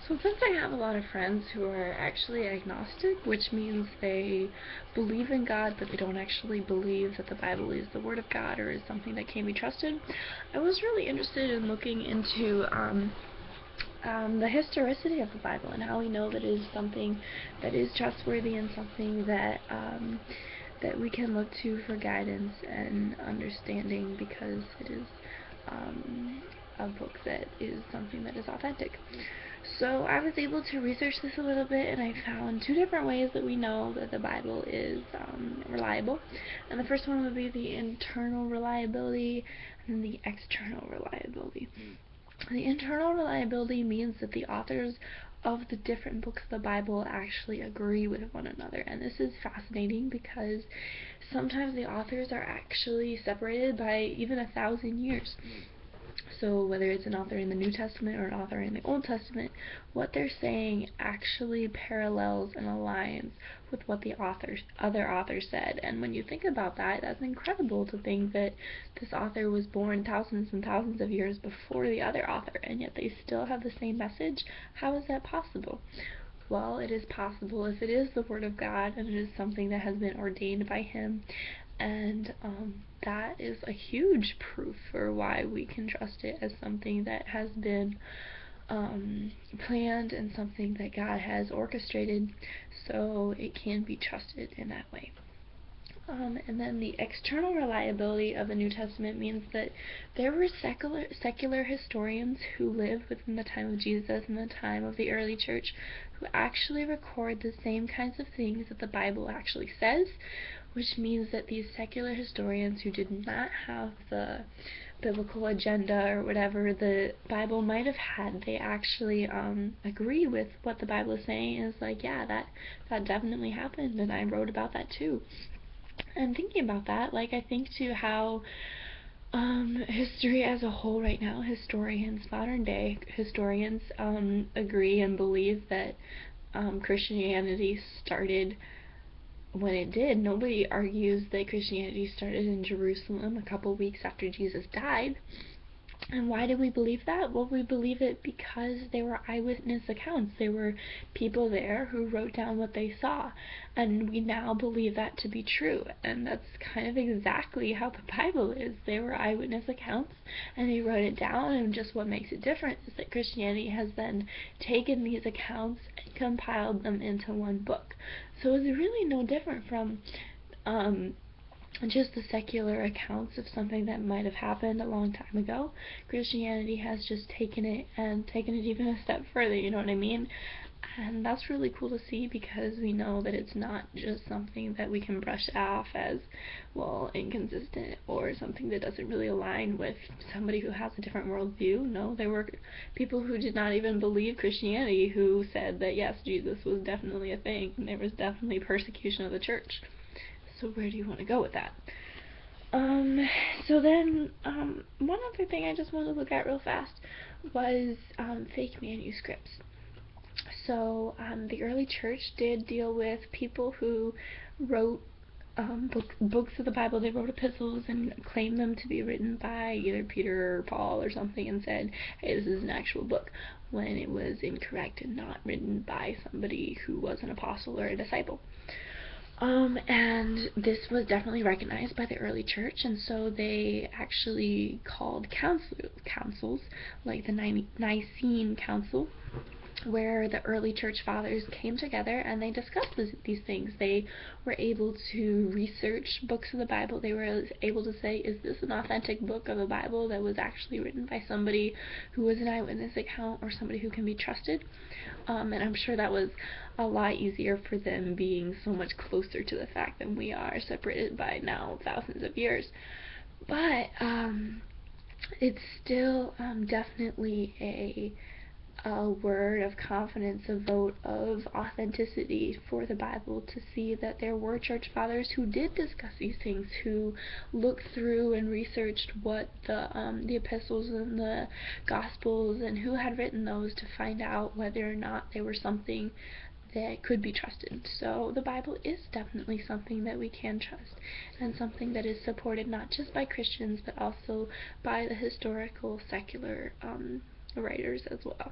So since I have a lot of friends who are actually agnostic, which means they believe in God but they don't actually believe that the Bible is the Word of God or is something that can be trusted, I was really interested in looking into the historicity of the Bible and how we know that it is something that is trustworthy and something that that we can look to for guidance and understanding because it is a book that is something that is authentic. So I was able to research this a little bit, and I found two different ways that we know that the Bible is reliable. And the first one would be the internal reliability and the external reliability. The internal reliability means that the authors of the different books of the Bible actually agree with one another. And this is fascinating because sometimes the authors are actually separated by even 1,000 years. So whether it's an author in the New Testament or an author in the Old Testament, what they're saying actually parallels and aligns with what the other author said. And when you think about that, that's incredible to think that this author was born thousands and thousands of years before the other author, and yet they still have the same message. How is that possible? Well, it is possible if it is the Word of God and it is something that has been ordained by Him, and that is a huge proof for why we can trust it as something that has been planned and something that God has orchestrated, so it can be trusted in that way. And then the external reliability of the New Testament means that there were secular historians who lived within the time of Jesus and the time of the early church who actually record the same kinds of things that the Bible actually says, which means that these secular historians who did not have the biblical agenda or whatever the Bible might have had, they actually agree with what the Bible is saying. It's like, yeah, that definitely happened, and I wrote about that too. And thinking about that, like, I think to how history as a whole right now, modern day historians, agree and believe that Christianity started when it did. Nobody argues that Christianity started in Jerusalem a couple weeks after Jesus died. And why do we believe that? Well, we believe it because they were eyewitness accounts. There were people there who wrote down what they saw, and we now believe that to be true. And that's kind of exactly how the Bible is. They were eyewitness accounts, and they wrote it down, and just what makes it different is that Christianity has then taken these accounts and compiled them into one book. So it's really no different from just the secular accounts of something that might have happened a long time ago. Christianity has just taken it even a step further, you know what I mean? And that's really cool to see because we know that it's not just something that we can brush off as, well, inconsistent or something that doesn't really align with somebody who has a different worldview. No, there were people who did not even believe Christianity who said that yes, Jesus was definitely a thing and there was definitely persecution of the church. So where do you want to go with that? So then, one other thing I just wanted to look at real fast was fake manuscripts. So the early church did deal with people who wrote books of the Bible. They wrote epistles and claimed them to be written by either Peter or Paul or something, and said, hey, this is an actual book, when it was incorrect and not written by somebody who was an apostle or a disciple. And this was definitely recognized by the early church, and so they actually called councils like the Nicene Council, where the early church fathers came together and they discussed these things. They were able to research books of the Bible. They were able to say, is this an authentic book of the Bible that was actually written by somebody who was an eyewitness account or somebody who can be trusted? And I'm sure that was a lot easier for them, being so much closer to the fact than we are, separated by now thousands of years. But it's still definitely a word of confidence, a vote of authenticity for the Bible, to see that there were church fathers who did discuss these things, who looked through and researched what the epistles and the gospels and who had written those to find out whether or not they were something that could be trusted. So the Bible is definitely something that we can trust, and something that is supported not just by Christians but also by the historical secular writers as well.